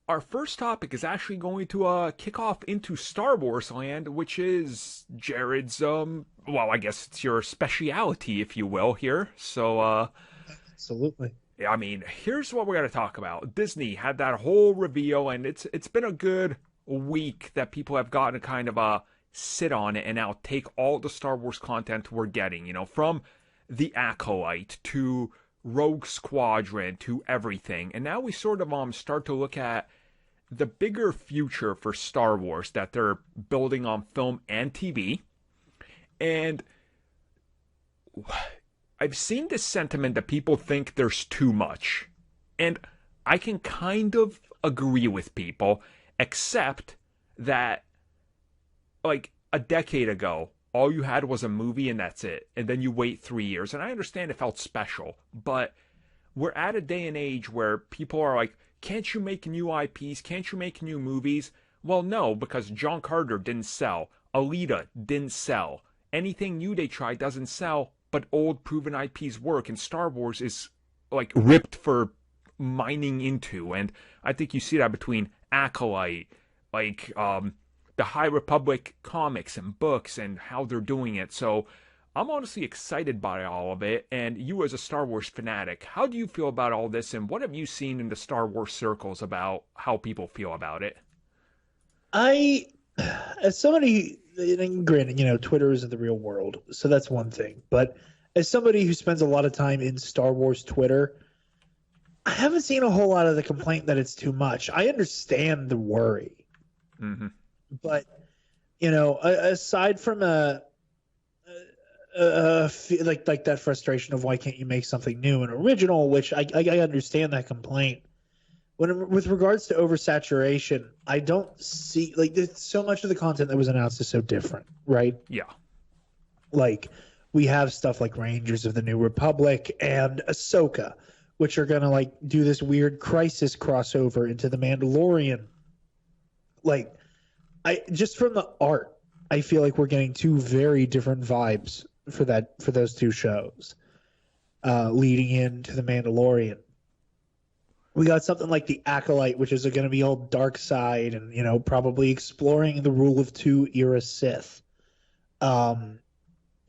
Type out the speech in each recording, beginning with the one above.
our first topic is actually going to kick off into Star Wars land, which is Jared's well, I guess it's your speciality, if you will, here. Absolutely. Yeah, I mean, here's what we're gonna talk about. Disney had that whole reveal, and it's been a good week that people have gotten to kind of sit on it and now take all the Star Wars content we're getting, from the Acolyte to Rogue Squadron to everything. And now we sort of start to look at the bigger future for Star Wars that they're building on film and TV. And I've seen this sentiment that people think there's too much. And I can kind of agree with people, except that, like, a decade ago, all you had was a movie and that's it. And then you wait 3 years. And I understand it felt special, but we're at a day and age where people are like, can't you make new IPs? Can't you make new movies? Well, no, because John Carter didn't sell. Alita didn't sell. Anything new they try doesn't sell, but old proven IPs work, and Star Wars is like ripped for mining into. And I think you see that between Acolyte, like the High Republic comics and books and how they're doing it. So I'm honestly excited by all of it. And you, as a Star Wars fanatic, how do you feel about all this? And what have you seen in the Star Wars circles about how people feel about it? I, as somebody, and granted, Twitter isn't the real world, so that's one thing. But as somebody who spends a lot of time in Star Wars Twitter, I haven't seen a whole lot of the complaint that it's too much. I understand the worry, Mm-hmm. but aside from like that frustration of why can't you make something new and original, which I understand that complaint. With regards to oversaturation, I don't see there's so much of the content that was announced is so different, right? Yeah. Like we have stuff like Rangers of the New Republic and Ahsoka, which are gonna do this weird crisis crossover into the Mandalorian. Like, I just from the art, I feel like we're getting two very different vibes for those two shows, leading into the Mandalorian. We got something like the Acolyte, which is going to be all dark side and probably exploring the Rule of Two era Sith.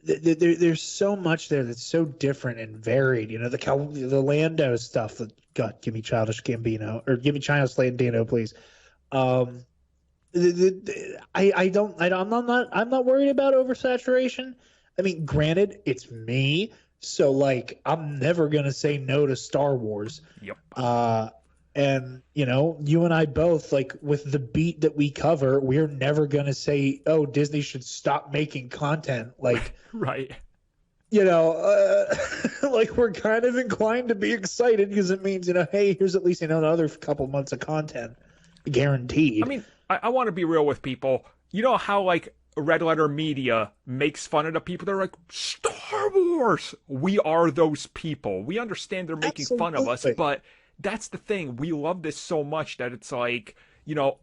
There's so much there that's so different and varied. The Lando stuff. God, give me Childish Gambino or give me Childish Lando, please. I'm not worried about oversaturation. I mean, granted, it's me. So I'm never gonna say no to Star Wars. Yep. And you and I both, with the beat that we cover, we're never gonna say, oh, Disney should stop making content. Right. We're kind of inclined to be excited because it means, hey, here's at least another couple months of content guaranteed. I mean, I want to be real with people. You know how Red Letter Media makes fun of the people that are like, Star Wars! We are those people. We understand they're making fun of us, but that's the thing. We love this so much that it's like,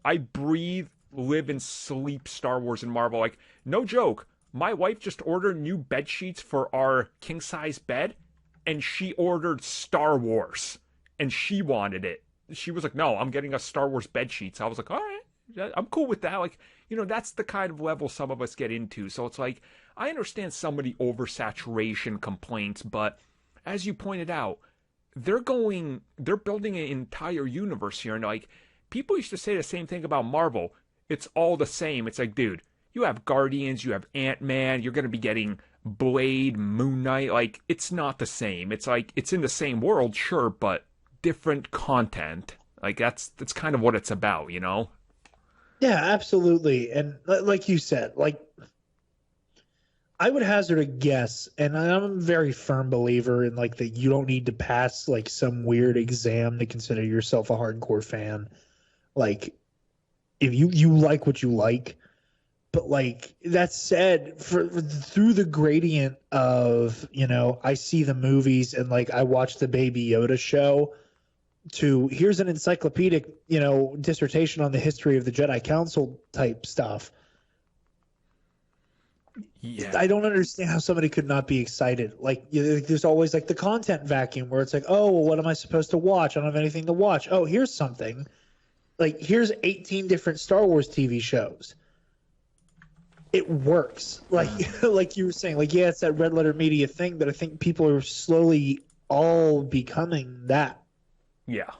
I breathe, live, and sleep Star Wars and Marvel. No joke. My wife just ordered new bed sheets for our king-size bed, and she ordered Star Wars, and she wanted it. She was like, no, I'm getting a Star Wars bed sheets. I was like, all right. I'm cool with that. That's the kind of level some of us get into. So it's like, I understand some of the oversaturation complaints, but as you pointed out, they're building an entire universe here. And people used to say the same thing about Marvel. It's all the same. It's like, dude, you have Guardians, you have Ant-Man, you're going to be getting Blade, Moon Knight. It's not the same. It's it's in the same world, sure, but different content. That's kind of what it's about, Yeah, absolutely. And like you said, I would hazard a guess, and I'm a very firm believer in that you don't need to pass some weird exam to consider yourself a hardcore fan. If you like what you like, but that said, through the gradient of I see the movies and I watch the Baby Yoda show, to here's an encyclopedic, dissertation on the history of the Jedi Council type stuff. Yeah. I don't understand how somebody could not be excited. There's always the content vacuum where it's oh, well, what am I supposed to watch? I don't have anything to watch. Oh, here's something. Like, here's 18 different Star Wars TV shows. It works. Like like you were saying, like, yeah, it's that red letter media thing, but I think people are slowly all becoming that. Yeah.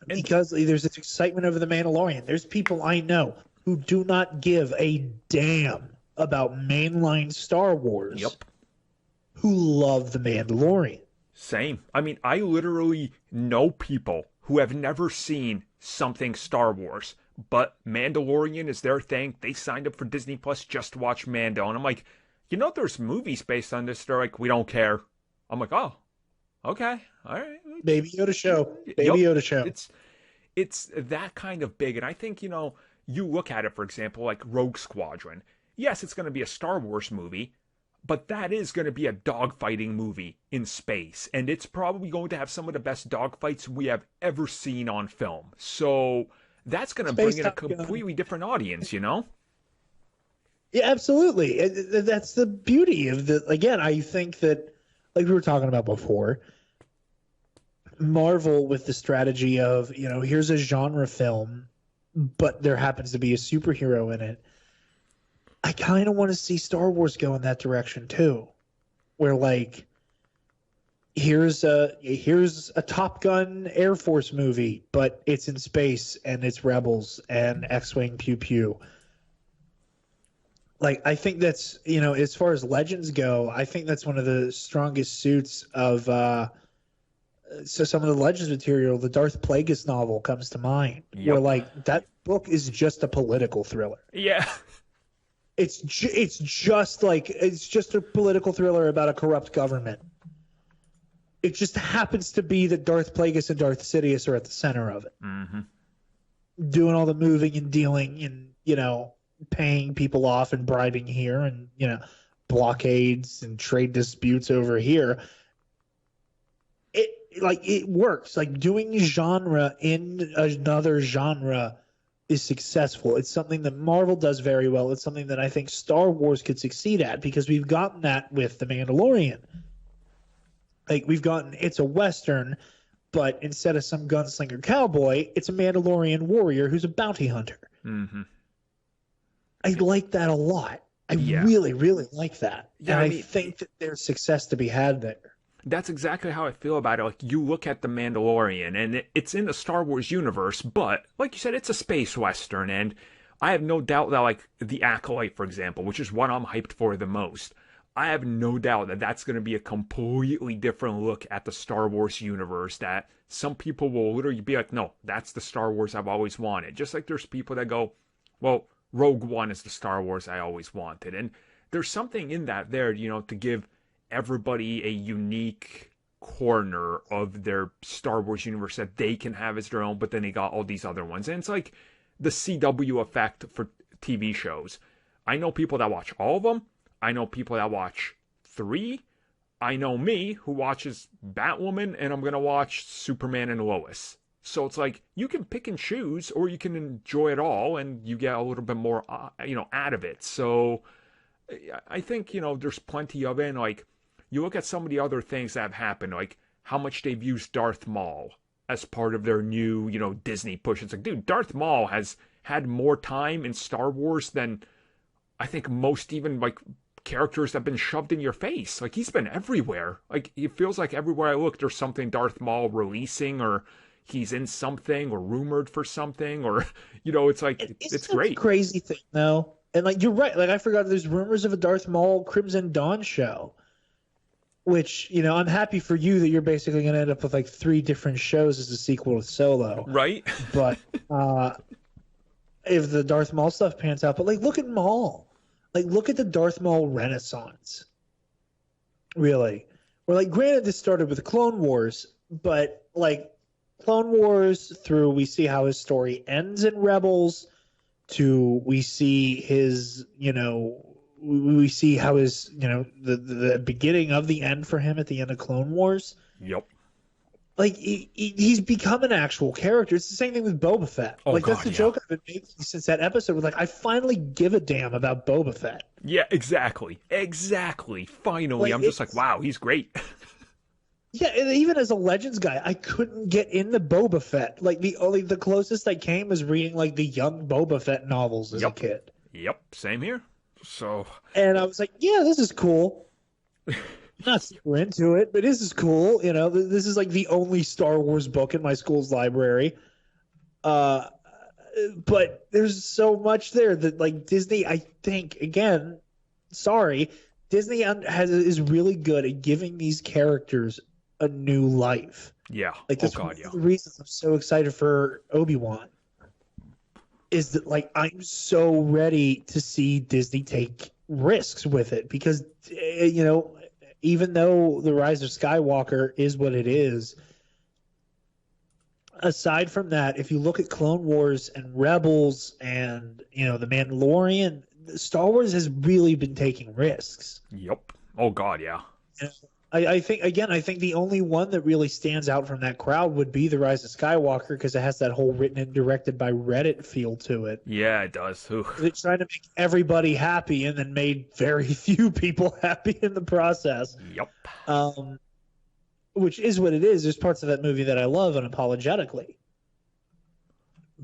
Because there's this excitement over The Mandalorian. There's people I know who do not give a damn about mainline Star Wars. Yep. Who love The Mandalorian. Same. I mean, I literally know people who have never seen something Star Wars, but Mandalorian is their thing. They signed up for Disney Plus just to watch Mando. And I'm like, there's movies based on this. They're like, we don't care. I'm like, oh, okay. All right. Baby Yoda show. Baby Yoda show. It's that kind of big. And I think, you look at it, for example, like Rogue Squadron. Yes, it's going to be a Star Wars movie, but that is going to be a dogfighting movie in space. And it's probably going to have some of the best dogfights we have ever seen on film. So that's going to bring in a completely different audience, Yeah, absolutely. That's the beauty of again, I think that, like we were talking about before, Marvel with the strategy of, here's a genre film, but there happens to be a superhero in it. I kind of want to see Star Wars go in that direction too, where like here's a Top Gun Air Force movie, but it's in space and it's rebels and X-wing pew pew. Like, I think that's, as far as legends go, I think that's one of the strongest suits of so some of the Legends material. The Darth Plagueis novel comes to mind, where like that book is just a political thriller. Yeah. It's just a political thriller about a corrupt government. It just happens to be that Darth Plagueis and Darth Sidious are at the center of it, doing all the moving and dealing and paying people off and bribing here and blockades and trade disputes over here. It works. Like, doing genre in another genre is successful. It's something that Marvel does very well. It's something that I think Star Wars could succeed at, because we've gotten that with The Mandalorian. Like, we've gotten, it's a Western, but instead of some gunslinger cowboy, it's a Mandalorian warrior who's a bounty hunter. Mm-hmm. I like that a lot. I really, really like that. Yeah, and I think that there's success to be had there. That's exactly how I feel about it. Like, you look at The Mandalorian, and it's in the Star Wars universe, but like you said, it's a space western, and I have no doubt that, like, The Acolyte, for example, which is what I'm hyped for the most, I have no doubt that that's going to be a completely different look at the Star Wars universe, that some people will literally be like, no, that's the Star Wars I've always wanted. Just like there's people that go, well, Rogue One is the Star Wars I always wanted. And there's something in that there, to give everybody a unique corner of their Star Wars universe that they can have as their own, but then they got all these other ones. And it's like the CW effect for TV shows. I know people that watch all of them. I know people that watch 3. I know me, who watches Batwoman, and I'm going to watch Superman and Lois. So it's like, you can pick and choose, or you can enjoy it all, and you get a little bit more, out of it. So I think, there's plenty of it. And like, you look at some of the other things that have happened, like how much they've used Darth Maul as part of their new, Disney push. It's like, dude, Darth Maul has had more time in Star Wars than I think most even, like, characters that have been shoved in your face. Like, he's been everywhere. Like, it feels like everywhere I look, there's something Darth Maul releasing, or he's in something, or rumored for something, or, it's like, it's great. A crazy thing, though. And, like, you're right. Like, I forgot there's rumors of a Darth Maul Crimson Dawn show, which, I'm happy for you that you're basically going to end up with, like, 3 different shows as a sequel to Solo. Right. But if the Darth Maul stuff pans out, but, like, look at Maul. Like, look at the Darth Maul renaissance. Really. Where, like, granted, this started with the Clone Wars, but, like, Clone Wars through, we see how his story ends in Rebels, to we see his, we see how his, the beginning of the end for him at the end of Clone Wars. Yep. Like, he's become an actual character. It's the same thing with Boba Fett. Oh, like, God, that's the joke I've been making since that episode. With, like, I finally give a damn about Boba Fett. Yeah, exactly. Finally. Like, I'm just like, wow, he's great. Yeah, and even as a Legends guy, I couldn't get into Boba Fett. Like the closest I came was reading like the young Boba Fett novels as a Yep. kid. Yep. Same here. So, And I was like, yeah, this is cool. Not super into it, but this is cool. You know, this is like the only Star Wars book in my school's library. Uh, but there's so much there that like Disney, I think, again, sorry, Disney is really good at giving these characters a new life. yeah. Like Oh, that's one God, of yeah. the reasons I'm so excited for Obi-Wan is that like I'm so ready to see Disney take risks with it because you know, even though the Rise of Skywalker is what it is, aside from that, if you look at Clone Wars and Rebels and you know the Mandalorian, Star Wars has really been taking risks. Yep. Oh, God, yeah. And I think again, I think the only one that really stands out from that crowd would be the Rise of Skywalker because it has that whole written and directed by Reddit feel to it. Yeah, it does. Ooh. It's trying to make everybody happy and then made very few people happy in the process. Yep. Which is what it is. There's parts of that movie that I love unapologetically.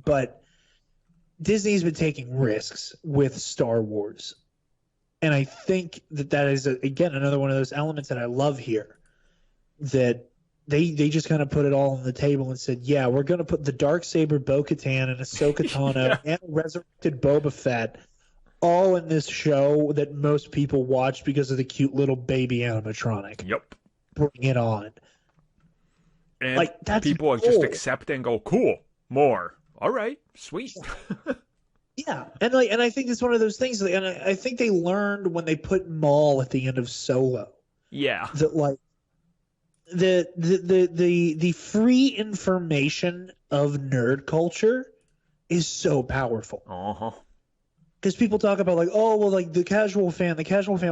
But Disney's been taking risks with Star Wars. And I think that is, again, another one of those elements that I love here. That they just kind of put it all on the table and said, yeah, we're going to put the Darksaber Bo-Katan and Ahsoka Tano Yeah. and resurrected Boba Fett all in this show that most people watch because of the cute little baby animatronic. Yep. Bring it on. And Like, that's people cool. just accept it and go, cool, more. All right, sweet. Yeah, and I think it's one of those things, and I think they learned when they put Maul at the end of Solo Yeah. that like the free information of nerd culture is so powerful. Uh-huh. Because people talk about like, oh well, like the casual fan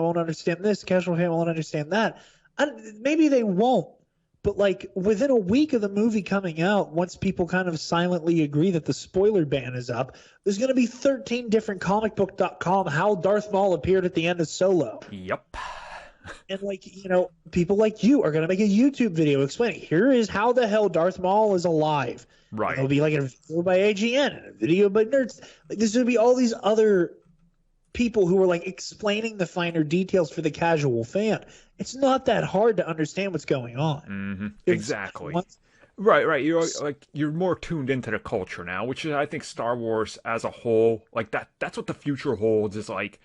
won't understand this, the casual fan won't understand that. Maybe they won't, but like within a week of the movie coming out, once people kind of silently agree that the spoiler ban is up, there's going to be 13 different comicbook.com how Darth Maul appeared at the end of Solo. Yep. And like, you know, people like you are going to make a YouTube video explaining here is how the hell Darth Maul is alive. Right. It'll be like a video by AGN and a video by nerds. Like there's going to be all these other people who are like explaining the finer details for the casual fan. It's not that hard to understand what's going on. Mm-hmm. It's Exactly. once- Right. You're more tuned into the culture now, which is I think Star Wars as a whole, like that's what the future holds is like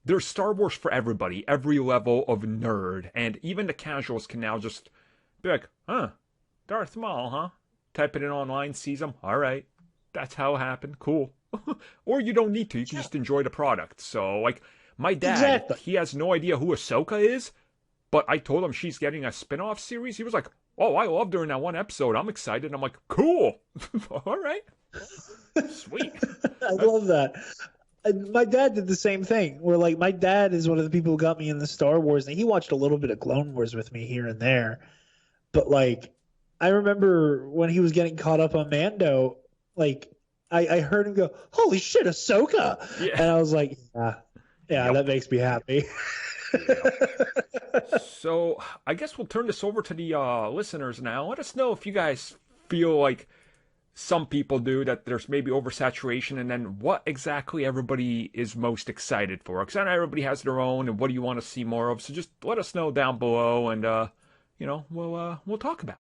there's Star Wars for everybody, every level of nerd, and even the casuals can now just be like, huh, Darth Maul, huh? Type it in online, sees him, all right, that's how it happened, cool. Or you don't need to, you can just enjoy the product. So, like, my dad, Exactly. he has no idea who Ahsoka is, but I told him she's getting a spin-off series. He was like, oh, I loved her in that one episode. I'm excited. I'm like, cool. All right. Sweet. I love that. And my dad did the same thing. Where like my dad is one of the people who got me in the Star Wars, and he watched a little bit of Clone Wars with me here and there. But like, I remember when he was getting caught up on Mando, like I heard him go, "Holy shit, Ahsoka!" Yeah. And I was like, "Yeah, Yep. that makes me happy." So I guess we'll turn this over to the listeners now. Let us know if you guys feel like some people do, that there's maybe oversaturation, and then what exactly everybody is most excited for. Because I know everybody has their own, and what do you want to see more of. So just let us know down below, and we'll talk about it.